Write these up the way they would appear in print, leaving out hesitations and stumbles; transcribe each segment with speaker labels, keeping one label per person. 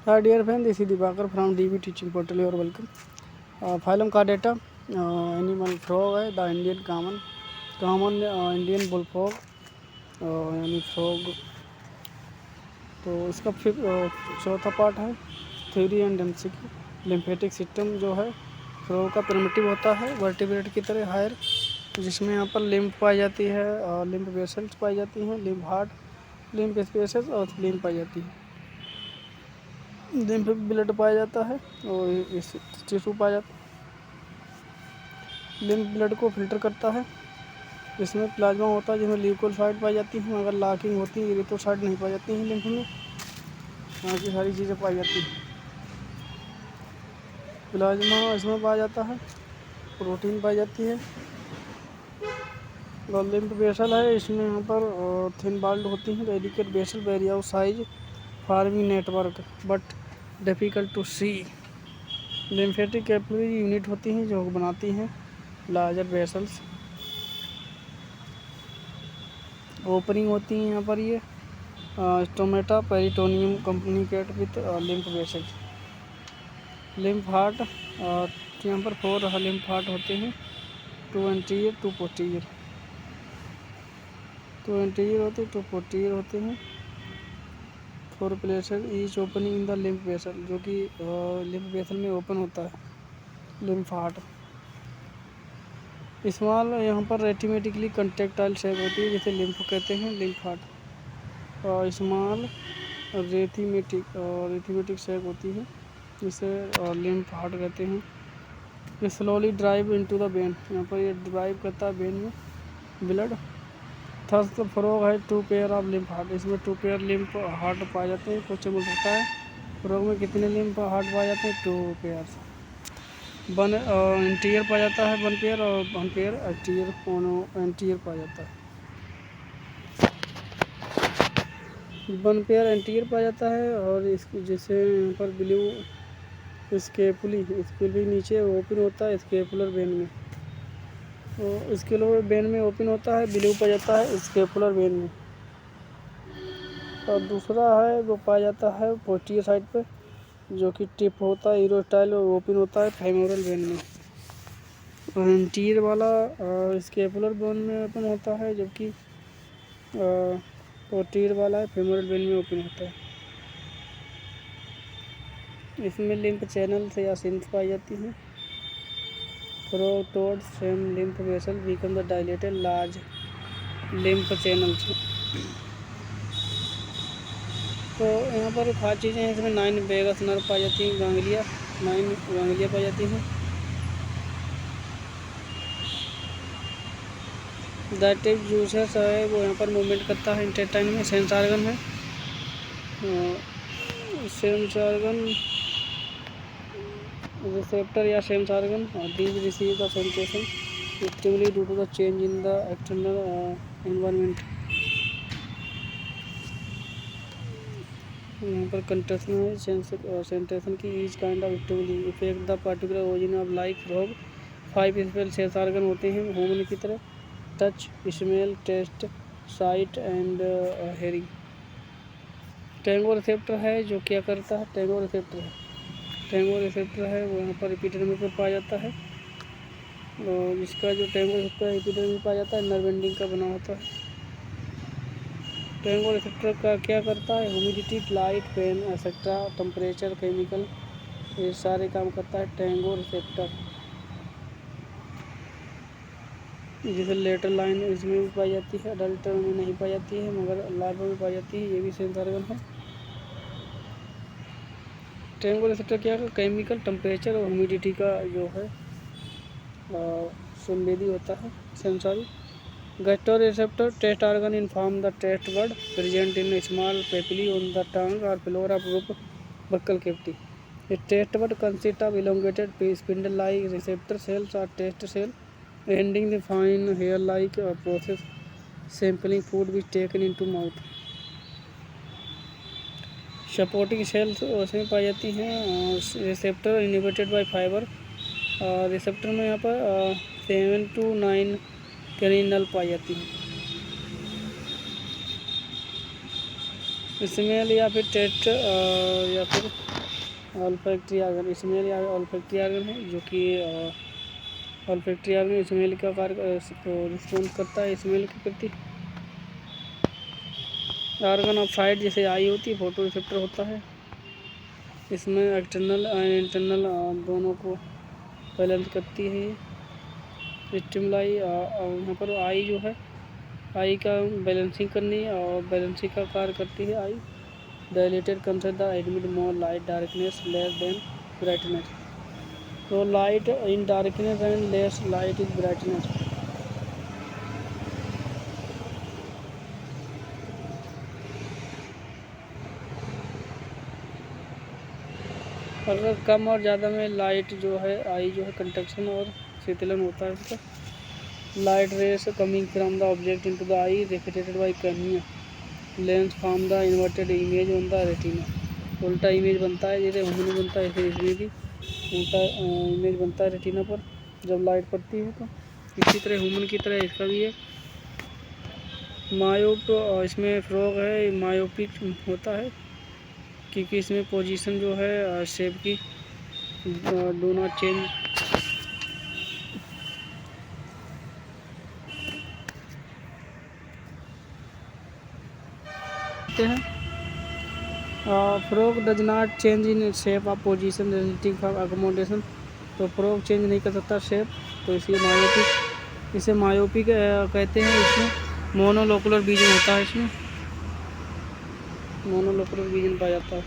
Speaker 1: Hi dear friend, this is Dibakar from DB Teaching Portal. You are welcome. Phylum का data animal frog है, the Indian common Indian bullfrog यानी frog. तो इसका फिर चौथा part है theory and density. Lymphatic system जो है फ्रॉग का प्रिमिटिव होता है वर्टिब्रेट की तरह हायर, जिसमें यहाँ पर लिम्फ पाई जाती है और लिम्फ वेसल्स पाई जाती हैं, लिम्फ हार्ट, लिम्फ स्पेसेस और लिम्फ पाई जाती है। लिम्फ ब्लड पाया जाता है और इस टिश्यू पाया जाता है। लिम्फ ब्लड को फिल्टर करता है। इसमें प्लाज्मा होता है जिसमें ल्यूकोसाइट पाई जाती हैं, अगर लॉकिंग होती है इरिथ्रोसाइट नहीं पाई जाती हैं लिम्फ में। बाकी सारी चीज़ें पाई जाती हैं। प्लाज्मा इसमें पाया जाता है, प्रोटीन पाई जाती है। और लिम्फ वेसल है, इसमें यहाँ पर थिन बाल्ड होती हैं, dedicate vessel very of size forming network but difficult to see. Lymphatic capillary unit होती हैं जो बनाती हैं लार्जर वेसल्स। ओपनिंग होती हैं यहाँ पर ये stomata peritoneum communicate with lymph vessels. Lymph heart यहाँ पर 4 लिम्फ हार्ट होते हैं, 2 एंटीरियर 2 पोस्टीरियर। 2 एंटीरियर होते हैं 2 पोस्टीरियर होते हैं। 4 places each opening in the lymph vessel, जो कि लिम्फ वेसल में ओपन होता है लिम्फ हार्ट। स्मॉल यहाँ पर रेटिमेटिकली कंटेक्टाइल शेप होती है जिसे लिम्फ कहते हैं लिम्फ हार्ट। और स्मॉल रेथिमेटिक शेप होती है जिसे लिम्फ हार्ट कहते हैं। ये slowly drive into the when, यहाँ पर ये ड्राइव करता है वेन में ब्लड। थर्स द फ्रॉग है 2 पेयर ऑफ लिम्फ हार्ट, इसमें 2 पेयर लिम्फ हार्ट पाए जाते हैं। क्वेश्चन पूछ सकता है फ्रॉग में कितने लिम्फ हार्ट पाए जाते हैं, 2 पेयर। 1 इंटीरियर पाया जाता है 1 पेयर और 1 पेयर एंटीरियर पाया जाता है। 1 पेयर एंटीरियर पाया जाता है और इसकी जैसे यहाँ पर ब्लू स्केपुली नीचे ओपन होता है स्केपुलर वेन में, तो स्केपुलर वेन में ओपन होता है, ब्लू पाया जाता है स्केपुलर वेन में। और दूसरा है वो पाया जाता है पोस्टीरियर साइड पे, जो कि टिप होता है यूरोस्टाइल और ओपन होता है फेमोरल वेन में। और एंटीरियर वाला स्केपुलर बोन में ओपन होता है, जबकि पोस्टीरियर वाला है फेमोरल वेन में ओपन होता है। इसमें लिम्फ चैनल या सिंथ पाई जाती हैं। फ्रो towards same lymph vessel become the dilated large lymph channels. तो यहाँ पर खास चीज़ें हैं, इसमें 9 वेगस नर्व पाई जाती हैं, 9 गांग्लिया पाई जाती हैं। डायरेक्टिव जूसेस है वो यहाँ पर मूवमेंट करता है इंटेस्टाइन में। सेंस ऑर्गन है, सेंस ऑर्गन रिसेप्टर या sense organ these receive the sensation actively due to the change in the external environment. यहाँ पर कंट्रेक्शन है सेंसेशन की each kind of actively effect the particular origin of like frog. 5 special sense organ होते हैं human की तरह, touch, smell, taste, sight and hearing. Tangoreceptor है जो क्या करता है, टेंगो रिसेप्टर है वो यहाँ पर एपिडर्मिस में पाया जाता है, और इसका जो टेंगो रिसेप्टर है एपिडर्मिस में पाया जाता है, नर्व एंडिंग का बना होता है। टेंगो रिसेप्टर का क्या करता है, humidity, light, pain etcetera, temperature, chemical, ये सारे काम करता है टेंगो रिसेप्टर। जैसे लेटर लाइन इसमें भी पाई जाती है, अडल्ट में नहीं पाई जाती है मगर लार्वा में पाई जाती है, ये भी सेंस ऑर्गन है। टेंगो रिसेप्टर क्या है, केमिकल, टेम्परेचर और ह्यूमिडिटी का जो है संवेदी होता है, sensory. Gastro receptor taste organ inform the taste bud present in small papillae on the tongue और floor of roof buccal cavity. A taste bud consists of elongated spindle-like receptor cells or taste cell ending the fine hair-like process sampling food which taken into mouth। Supporting sales उसमें पाई जाती हैं receptor इनिवेटेड bye fibre. Receptor में यहाँ पर 7 to 9 कैरिनल पाई जाती हैं। Smell या फिर टेस्ट या फिर ऑल्फैक्टरी आर्गन, स्मेल या ऑल्फैक्टरी आर्गन है, जो कि ऑल्फैक्टरी आर्गन स्मेल का कार्य रिस्पॉन्स करता है स्मेल के प्रति। आर्गन ऑफ साइट जैसे आई होती है, फोटो रिसेप्टर होता है। इसमें एक्सटर्नल एंड इंटरनल दोनों को बैलेंस करती है ये स्टिमुलाई। यहाँ पर आई जो है, आई का बैलेंसिंग करनी है और बैलेंसिंग का कार्य करती है eye. Dilated consider the admit more light darkness less than brightness. तो light in darkness and less light is brightness. अगर कम और ज़्यादा में लाइट जो है आई जो है कंडक्शन और शीतलन होता है इसका। Light rays coming from the object into the I reflected by cornea lens form the inverted image on the retina. उल्टा इमेज बनता है, जैसे ह्यूमन बनता है ऐसे इसमें भी उल्टा इमेज बनता है रेटिना पर जब लाइट पड़ती है। तो इसी तरह ह्यूमन की तरह इसका भी है। मायोप इसमें फ्रॉग है, मायोपिक होता है क्योंकि इसमें पोजीशन जो है शेप की डू नॉट चेंज हैं। Frog does not change in shape of position resulting from accommodation. तो फ्रॉग चेंज नहीं कर सकता शेप, तो इसलिए मायोपिक, इसे मायोपिक कहते हैं। इसमें मोनोलोकुलर विजन होता है, इसमें मोनोलोकुलर विजन पाया जाता है।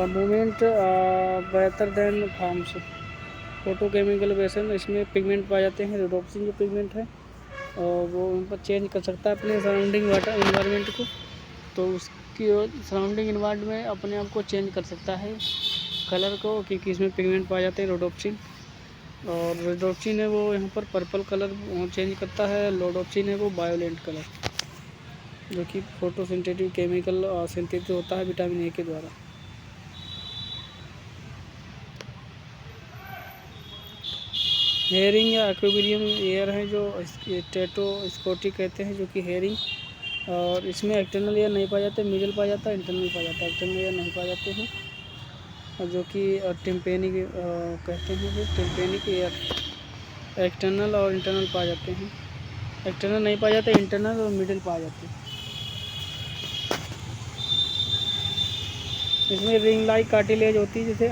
Speaker 1: मूवमेंट बेहतर देन फॉर्म्स। फोटोकेमिकल वेसन, इसमें पिगमेंट पाए जाते हैं। रोडोप्सिन जो पिगमेंट है और वो उन पर चेंज कर सकता है अपने सराउंडिंग वाटर इन्वायरमेंट को। तो उसकी सराउंडिंग इन्वायरमेंट अपने आप को चेंज कर सकता है कलर को, क्योंकि इसमें पिगमेंट पाए जाते हैं रोडोप्सिन। और रोडोप्सिन है वो यहाँ पर पर्पल कलर चेंज करता है। लोडोप्सिन है वो वायोलेंट कलर, जो कि फोटोसिंथेटिक केमिकल सिंथेसिस होता है विटामिन ए के द्वारा। हेयरिंग या एक्वेरियम एयर है जो स्टेटोस्कोटिक कहते हैं, जो कि हेयरिंग। और इसमें एक्सटर्नल एयर नहीं पाया जाता, मिडल पाया जाता है, इंटरनल पाया जाता है। एक्सटर्नल एयर नहीं पाए जाते हैं, जो कि टिम्पेनिक कहते हैं। फिर टिम्पेनिक एयर एक्सटर्नल और इंटरनल पाए जाते हैं। एक्सटर्नल नहीं पाए जाते, इंटरनल और मिडल पाए जाते हैं। इसमें रिंग लाइक कार्टिलेज होती है, जैसे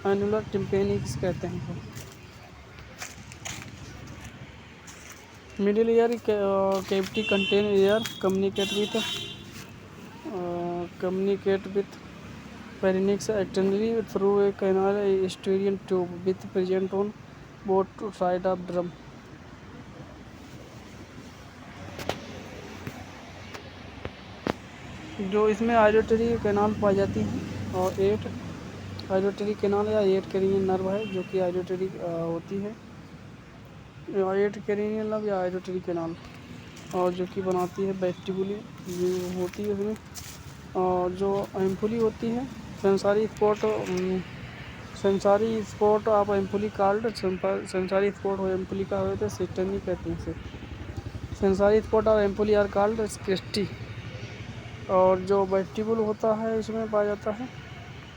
Speaker 1: एनुलर टिम्पेनिक्स कहते हैं। Middle ear cavity contain air communicate with pharynx externally through a canal Eustachian tube with present on both side of drum. जो इसमें आइलोटरी कैनाल पाई जाती हैं और 8 आइलोटरी कैनाल या 8 कैरिनियल नर्व है, जो कि आइलोटरी होती है। 8 कैरिनियल नर्व या आइलोटरी कैनाल, और जो कि बनाती है वेस्टिबुली होती है उसमें। और जो एम्पुली होती है sensory spot of ampullae called sensory spot हो एम्पुली का होते सिस्टमी कहते हैं इसे। Sensory spot of ampullae are called cristae. और जो वेस्टिबुल होता है इसमें पाया जाता है।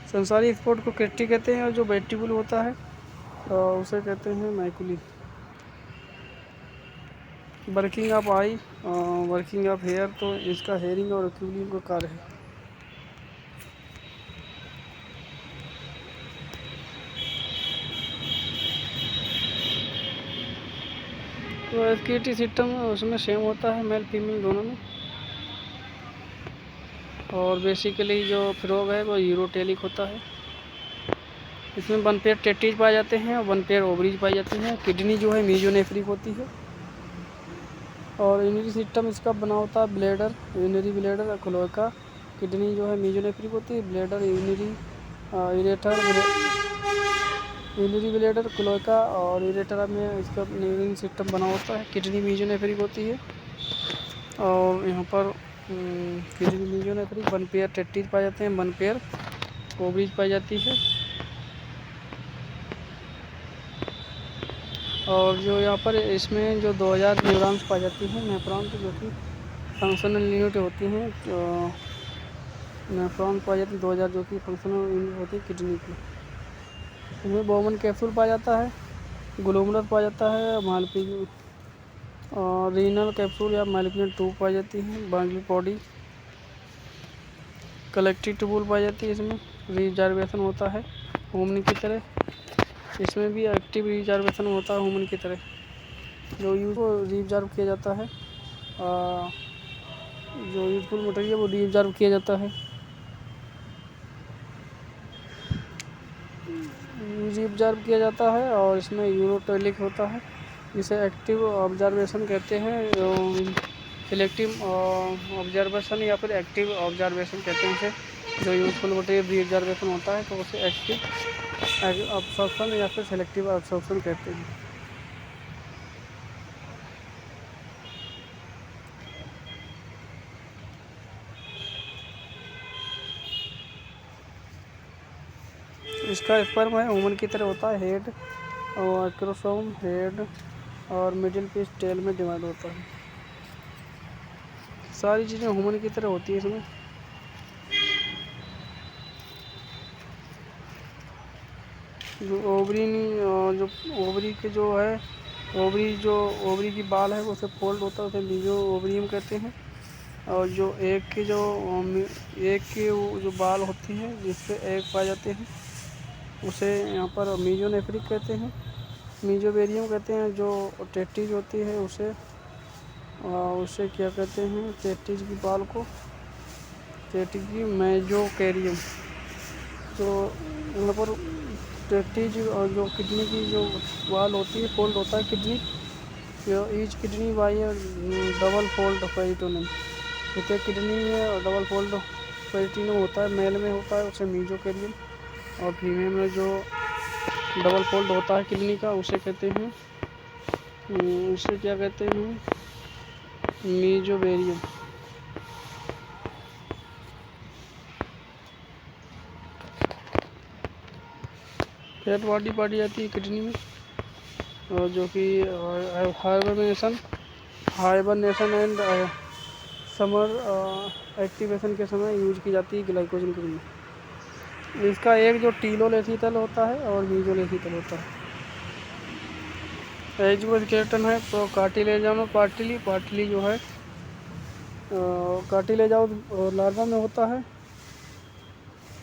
Speaker 1: सेंसारी स्पॉट को क्रिस्टी कहते हैं, और जो वेस्टिबुल होता है उसे कहते हैं maculae. Working of eye, working of hair, तो इसका हेयरिंग और एक्यूलिंग का कार्य है। तो एक्यूटी सिस्टम उसमें सेम होता है मेल फीमेल दोनों में। और बेसिकली जो फ्रॉग है वो यूरोटेलिक होता है। इसमें 1 पेयर टेटीज पाए जाते हैं और 1 पेयर ओवरीज पाई जाती हैं। किडनी जो है मीजोनेफ्रिक होती है। और यूनिरी सिस्टम इसका बना होता है bladder, unary bladder, cloaca. Kidney जो है मीजोनेफ्रिक होती है, bladder unary ureter, unary bladder, cloaca और यूरेटर में इसका यूरिन सिस्टम बना होता है। किडनी मीजोनेफ्रिक होती है। और यहाँ पर किडनी मीजोनेफ्रिक 1 पेयर टेटीज पाए जाते हैं, 1 पेयर ओवरीज पाई जाती है। और जो यहाँ पर इसमें जो 2000 न्यूरॉन्स पाई जाती हैं नेफ्रॉन, जो कि फंक्शनल यूनिट होती हैं, तो नेफ्रॉन पाई जाती है 2000 जो कि फंक्शनल यूनिट होती है किडनी की। इसमें बोमन कैप्सूल पाया जाता है, ग्लोमेरुलर पाया जाता है, मालपी और रीनल कैप्सूल या मालिग्नेंट ट्यूब पाई जाती है, बाकी बॉडी कलेक्टिव ट्यूबुल पाई जाती है। इसमें रिजर्वेशन होता है होमनी की तरह, इसमें भी एक्टिव रिजर्वेशन होता है होमनी की तरह, जो यूज को रिजर्व किया जाता है, जो यूजफुल मटेरियल वो रिजर्व किया जाता है, रिजर्व किया जाता है। और इसमें यूरोटोलिक होता है, जिसे एक्टिव ऑब्जर्वेशन कहते हैं, सिलेक्टिव ऑब्जर्वेशन या फिर एक्टिव ऑब्जर्वेशन कहते हैं इसे। जो यूजफुल मटेरियल रिजर्वेशन होता है तो उसे एक्टिव अब्सॉर्प्शन या फिर सेलेक्टिव अब्सॉर्प्शन कहते हैं। इसका स्पर्म है ह्यूमन की तरह होता है, हेड और क्रोसोम हेड और मिडिल पीस टेल में डिवाइड होता है। सारी चीज़ें ह्यूमन की तरह होती है इसमें। जो ओवरी के जो है ओवरी की बाल है उसे फोल्ड होता है, उसे मीजो ओवरियम कहते हैं। और जो एग की जो बाल होती है जिसपे एग पाए जाते हैं उसे यहाँ पर मीजोनेफ्रिक कहते हैं, मीजोवेरियम कहते हैं। जो टेस्टिस होती है उसे क्या कहते हैं, टेस्टिस की बाल को टेस्टिस की मेजोकैरियम। तो यहाँ पर टेस्टिस और जो किडनी की जो बाल होती है फोल्ड होता है kidney, each kidney by double fold peritoneum. प्रत्येक किडनी में डबल फोल्ड पेरिटोनियम होता है, मेल में होता है उसे मीजोकैरियम, और फीमेल में जो डबल फोल्ड होता है किडनी का उसे कहते हैं, उसे क्या कहते हैं, मीजोवेरियम। फैट बॉडी पाई जाती है किडनी में, और जो कि हाइबरनेशन एंड समर एक्टिवेशन के समय यूज की जाती है ग्लाइकोजन के लिए। इसका एक जो टीलोलेसितल होता है और मीजोलेसितल होता है। एग्जोस्केलेटन है तो पार्टिली जो है कार्टिलेजाउ लार्वा में होता है,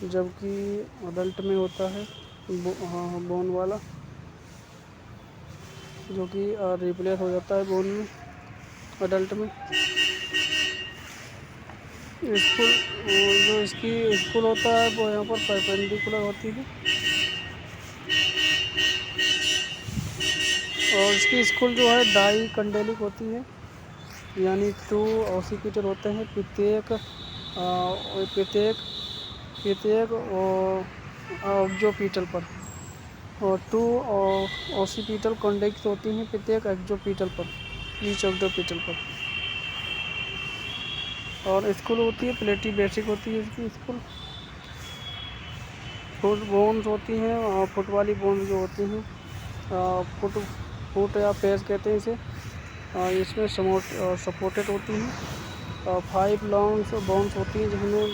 Speaker 1: जबकि अडल्ट में होता है बोन वाला, जो कि रिप्लेस हो जाता है बोन में अडल्ट में। जो इसकी स्कूल होता है वो यहाँ पर परपेंडिकुलर होती है, और इसकी स्कूल जो है डाई कंडेलिक होती है, यानी 2 ऑसिपिटल होते हैं प्रत्येक ऑब्जोपिटल पर, और 2 ऑसिपिटल कॉन्डेक्स होती हैं प्रत्येक एक्जोपिटल पर, ईच ऑब्जोपिटल पर। और स्कूल होती है प्लेटी बेसिक होती है इसकी स्कूल। फुट बोन्स होती हैं, और फुट वाली बोन्स जो होती हैं फुट या फेस कहते हैं इसे, इसमें सपोर्टेड होती हैं। 5 लॉन्ग बोन्स होती हैं जिसमें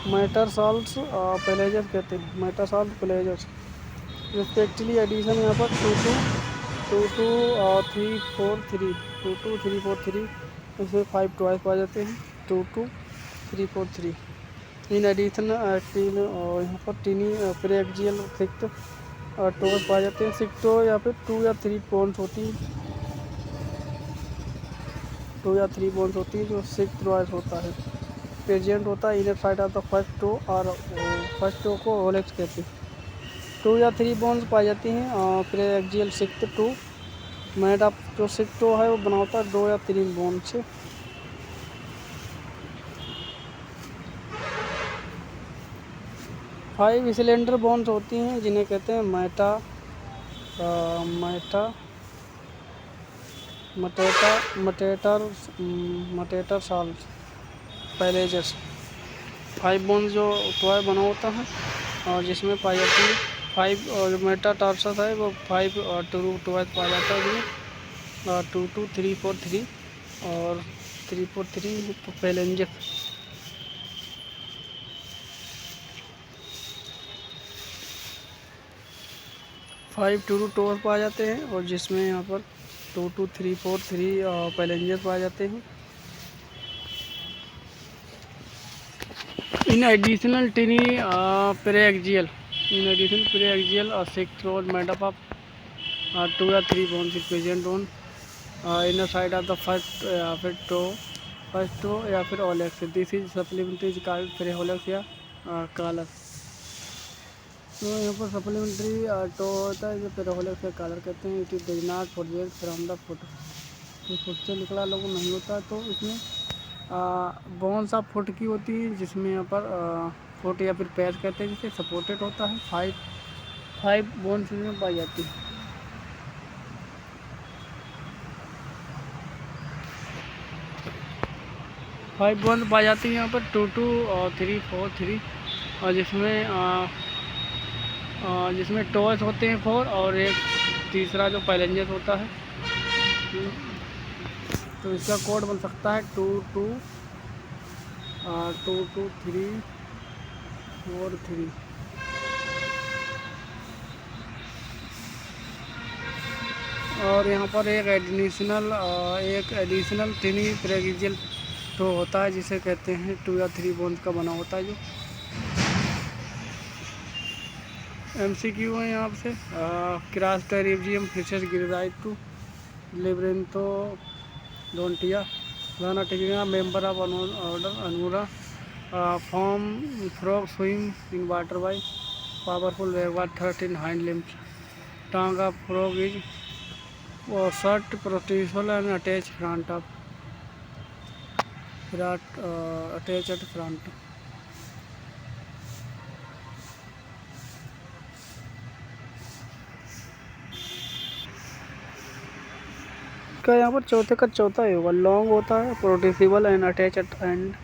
Speaker 1: मेटासाल्स पेलेजस कहते हैं, मेटासाल्स पेलेजस रिस्पेक्टिवली। एडिशन यहाँ पर 2 2 3 4 3 2 2 3 4 3, इसमें 5 ट्वाइस पाए जाते हैं, 2 2 3 4 3। इन एडिशन यहाँ पर टीनी प्रेक्जियल सिक्ट टोज पाए जाते हैं, सिक्टो या फिर 2 या 3 बोन्स होती हैं, 2 या 3 बोन्स होती है, जो 6 ट्वाइस होता है। प्रेजेंट होता है inner side of the first toe, और फर्स्ट टो को ओलेक्स कहते हैं। 2 या 3 बोन्स पाई जाती हैं प्रेक्जियल सिक्ट 2 मेड अप। जो सिक्ट टो है वो बनाता है 2 या 3 बोन से। फाइव सिलेंडर बोन्स होती हैं जिन्हें कहते हैं मटेटर साल्स पैलेजस। 5 बोन्स जो टॉय बना होता है और जिसमें पाई जाती है 5 और मेटाटार्सस है वो 5 और 2 टूथ पाया जाता है इसमें, और 2 2 3 4 3 और 3 4 3 फेलेंजेस। 5 2 टूथ पाए जाते हैं, और जिसमें यहाँ पर 2 2 3 4 3 पैलेंजर्स पाए जाते हैं। In additional tiny preaxial, in addition preaxial 6 rows made up of 2 or 3 bones is present on inner side of the first toe या फिर ओलेक्स। This is supplementary called prehallux या कॉलर। तो यहाँ पर सप्लीमेंट्री टो होता है जो प्रेहोलेक्स या कॉलर कहते हैं। It is does not project from the foot, तो फुट से निकला लोगों नहीं होता। तो इसमें बोन्स ऑफ फुट की होती है, जिसमें यहाँ पर फुट या फिर पैर कहते हैं, जिसे सपोर्टेड होता है। 5 बोन्स में पाई जाती है। फाइव बोन्स पाई जाती है यहाँ पर 2 2 और 3 4 3, और जिसमें टोस होते हैं 4, और एक तीसरा जो पैलेंजर होता है। तो इसका कोड बन सकता है 2 2 2 2 3 4 3। और यहाँ पर एक एडिशनल टिनी प्रेगिजियल टो होता है, जिसे कहते हैं 2 या 3 बोन्स का बना होता है। जो MCQ है यहाँ से, cross pterygium fishes gave rise to labyrinthodontia लानाटिगिना member of order Anura form frog swim in water by powerful वेगवार 13 hind limbs. Tongue of frog is short protrusible and attach front of attach at front. का यहाँ पर चौथे का चौथा ही होगा। Long होता है, protrusible and attach and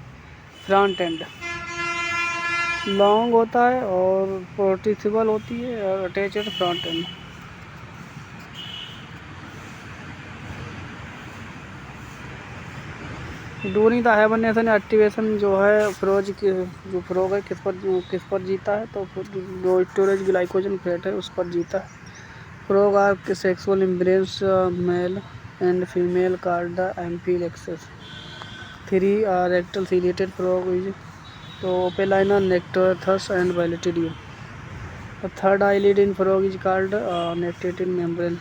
Speaker 1: front end. Long होता है और प्रोट्रूसिबल होती है और attach at front end. During the hibernation activation जो है फ्रोग है किस पर जीता है, तो जो स्टोरेज ग्लाइकोजन फैट है उस पर जीता है। Frog are sexual embrace male and female called the amplexus. 3 rectal ciliated frog is तो Opalina Nyctotherus and Balantidium. The third eyelid in frog is called nictitating membrane.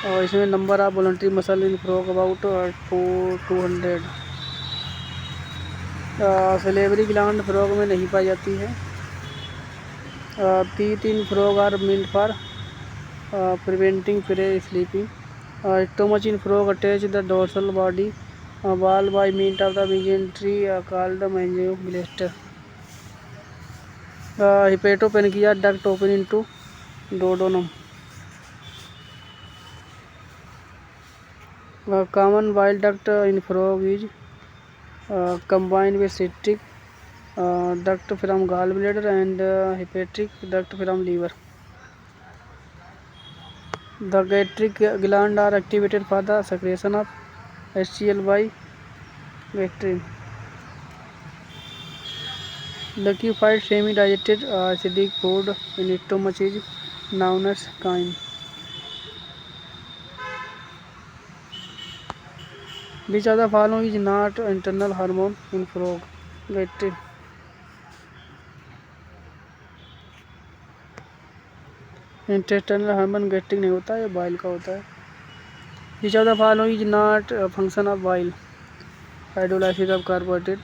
Speaker 1: और इसमें number of voluntary muscle in frog about 200। Salivary gland frog में नहीं पाई जाती है। 3 frog are meant for preventing prey slipping. Stomach in frog attach the dorsal body wall by means of the mesentery called mandibular. Hepatopancreas duct open into duodenum. Common bile duct in frog is combined with citric duct from gallbladder and hepatic duct from liver. The gastric gland are activated for the secretion of HCl by gastrin. Liquefied semi-digested acidic food in stomach is known as chyme. Which of the following is not internal hormone in frog? Gastrin. Intestinal hormone gastric नहीं होता है, bile का होता है। Which of the following is not function of bile? Hydrolysis of carbohydrate.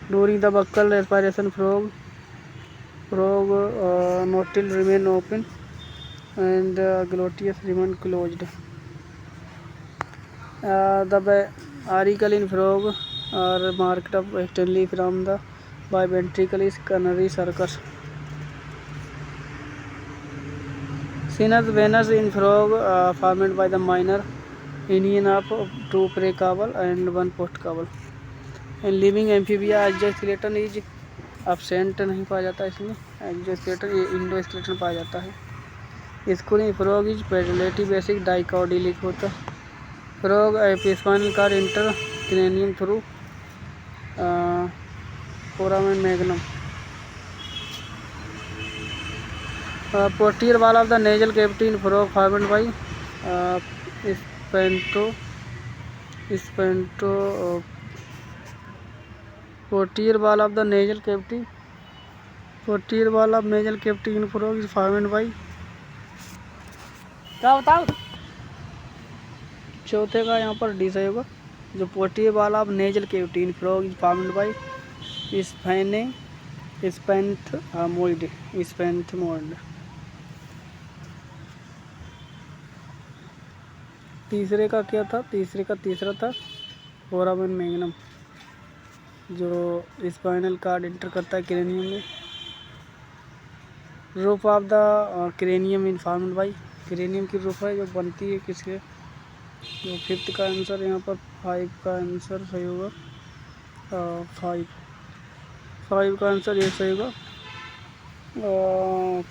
Speaker 1: During the buccal respiration frog nostril remain open and glottis remain closed. The auricle in frog are marked up externally from the biventricular coronary circus. Sinus venous in frog formed by the minor union of 2 precaval and 1 postcaval. And living amphibia exoskeleton is absent नहीं पाया जाता इसमें। Exoskeleton ये endoskeleton पाया जाता है। Skull in frog is platybasic dicondylic होता है। Frog spinal cord enter cranium through foramen magnum. Posterior wall of the nasal cavity in frog formed by स्पेंटो posterior wall of the nasal cavity in frog is formed by. क्या बताओ चौथे का यहाँ पर D सही होगा। जो posterior wall of nasal cavity in frog is formed by sphenethmoid. तीसरे का क्या था? तीसरा था फोरामेन मैग्नम, जो स्पाइनल कार्ड इंटर करता है क्रेनियम में। Roof of the cranium in formed by. Cranium की रूफ है जो बनती है किसके? जो फिफ्थ का आंसर यहाँ पर 5 का आंसर सही होगा। 5 का आंसर ये सही होगा।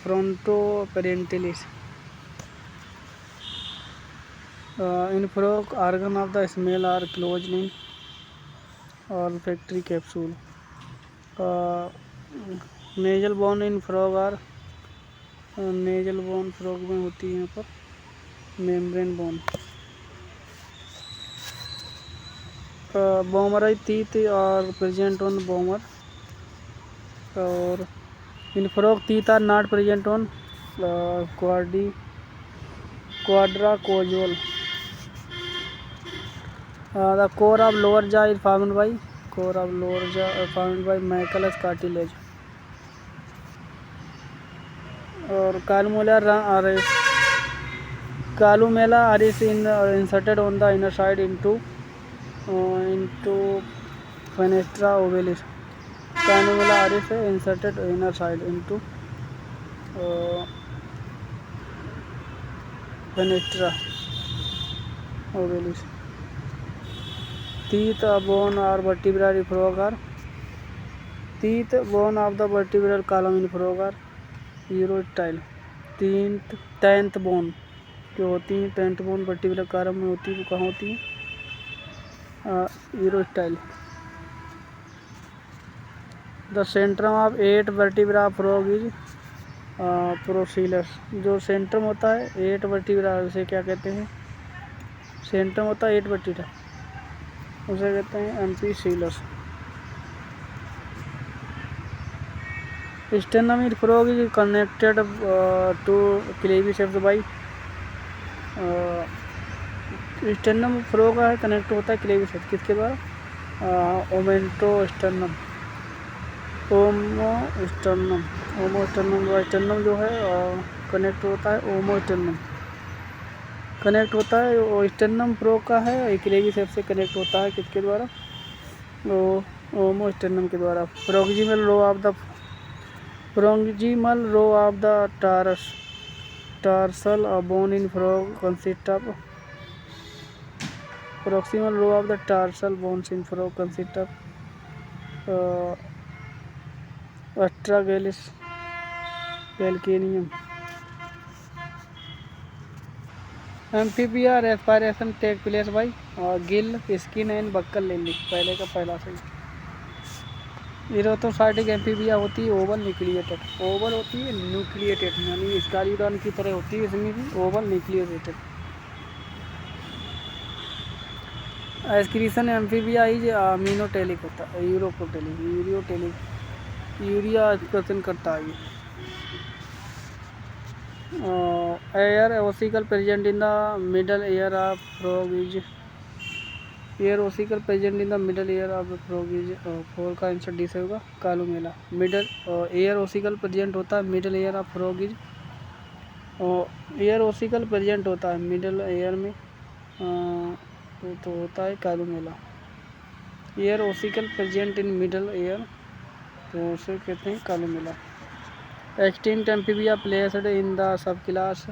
Speaker 1: Frontoparietals in frog organ of the smell are closed in olfactory capsule. Nasal bone in frog are nasal bone frog में होती है यहाँ पर मेम्ब्रेन बोन। बोमराई teeth are present on vomer और in frog teeth are not present on quadratojugal. The core of lower jaw is formed by Michaelis cartilage. और columella aris inserted on the inner side into fenestra ovalis. Columella aris inserted inner side into fenestra ovalis. Teeth bone or vertebral frog are teeth bone of the vertebral column in frog are यूरोटाइल। 10th bone जो होती है 10th bone vertebral column में होती है, वो कहाँ होती है? Urostyle. The centrum of 8 vertebra of frog is procoelous. जो सेंट्रम होता है 8 वर्टिब्रा उसे क्या कहते हैं? सेंट्रम होता है 8 वर्टिब्रा, उसे कहते हैं amphicoelous. Sternum in frog is connected to clavicles by. Sternum frog का है कनेक्ट होता है क्लेविसेप्स किसके द्वारा? ओमेंटोस्टर्नम स्टर्नम जो है कनेक्ट होता है ओमोस्टर्नम कनेक्ट होता है। वो स्टर्नम फ्रॉग का है क्लेविसेप्स से कनेक्ट होता है किसके द्वारा? ओमोस्टर्नम के द्वारा। Proximal row of the tarsal bone in frog consist of proximal row of the tarsal bones in frog consist of astragalus calcaneum. Amphibia respiration take place by gill, skin and buccal lily. पहले का पहला सही। इरोथोसाइटिक amphibia होती है Oval nucleated. Oval होती है nucleated यानी स्कार्यूडॉन की तरह होती है, इसमें भी oval nucleated. Excretion amphibia is ammonotelic होता है यूरिया एक्सक्रीशन करता है। Ear ossicle present in the middle ear of frog is ear ossicle present in the middle ear of frog is 4 का आंसर डी से होगा columella. Middle ear ossicle present होता है middle ear of frog is ear ossicle present होता है middle ear में तो होता है columella. Ear ossicle present in middle ear तो उसे कहते हैं columella. Extinct amphibia placed in the subclass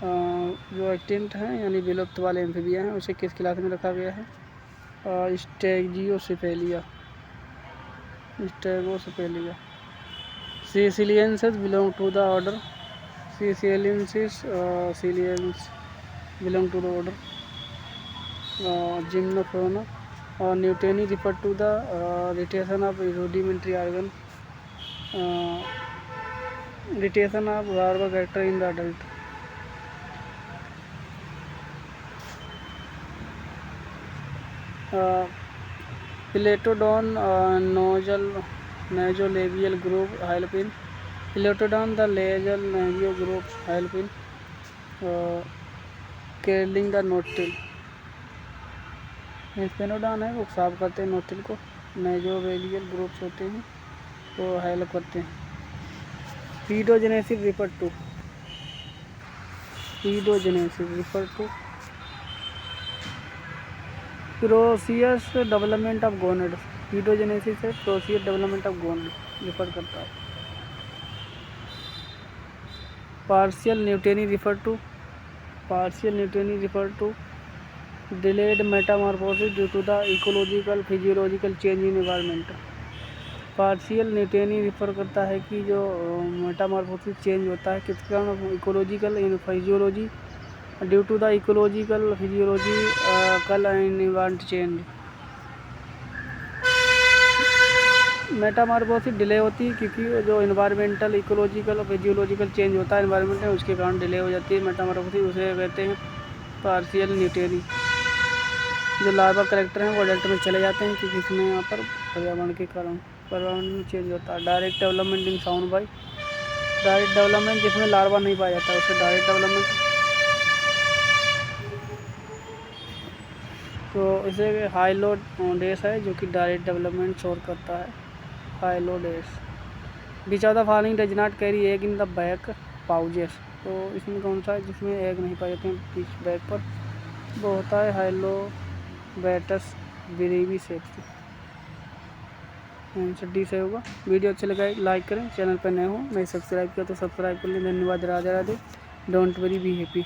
Speaker 1: जो एक्सटिंक्ट हैं यानी विलुप्त वाले एम्फीबिया हैं उसे किस क्लास में रखा गया है? स्टेजियोसिफेलिया। Stegosphalia. Caeciliensis belong to the order. Caeciliensis, Caecilians belong to the order. Gymnofauna. Newtoni refer to the retention of rudimentary organ. Retention of larval character in the adult. Pletodon nasolabial group Hylopin. Pletodon the nasal nasal group Hylopin. Curling the nostril. स्पेनोडॉन है वो साफ करते हैं nostril को, नेजोवेलियल groups होते हैं वो help करते हैं। Paedogenesis refer to precocious development of gonad. Paedogenesis है precocious development of gonad refer करता है। Partial neoteny refer to delayed metamorphosis due to the ecological physiological change in environment। Partial neoteny refer करता है कि जो Metamorphosis change होता है किसके कारण, ecological in physiology, due to the ecological physiological and environment change. Metamorphosis delay होती है क्योंकि जो इन्वायरमेंटल इकोलॉजिकल फिजियोलॉजिकल चेंज होता है इन्वायरमेंट में, उसके कारण डिले हो जाती है मेटामॉर्फोसिस, उसे कहते हैं पार्शियल न्यूटेनी। जो लार्वा करेक्टर हैं वो अडल्ट में चले जाते हैं क्योंकि इसमें यहाँ पर पर्यावरण के कारण पर्यावरण में चेंज होता है। Direct development in sound by, direct development जिसमें लार्वा नहीं पाया जाता उसे डायरेक्ट डेवलपमेंट। तो इसे हाइलोडेस है जो कि डायरेक्ट डेवलपमेंट शोर करता है, Hylodes. Which of the following does not carry egg in the back pouches. तो इसमें कौन सा है जिसमें एग नहीं पाए जाते हैं पीछ बैक पर, वो होता है हाइलोबैटस विरीवी सेफ्टी। आंसर डी से होगा। वीडियो अच्छे लगा लाइक करें, चैनल पर नए हो नहीं सब्सक्राइब किया तो सब्सक्राइब कर लें। धन्यवाद, Radhe Radhe. Don't worry, be happy.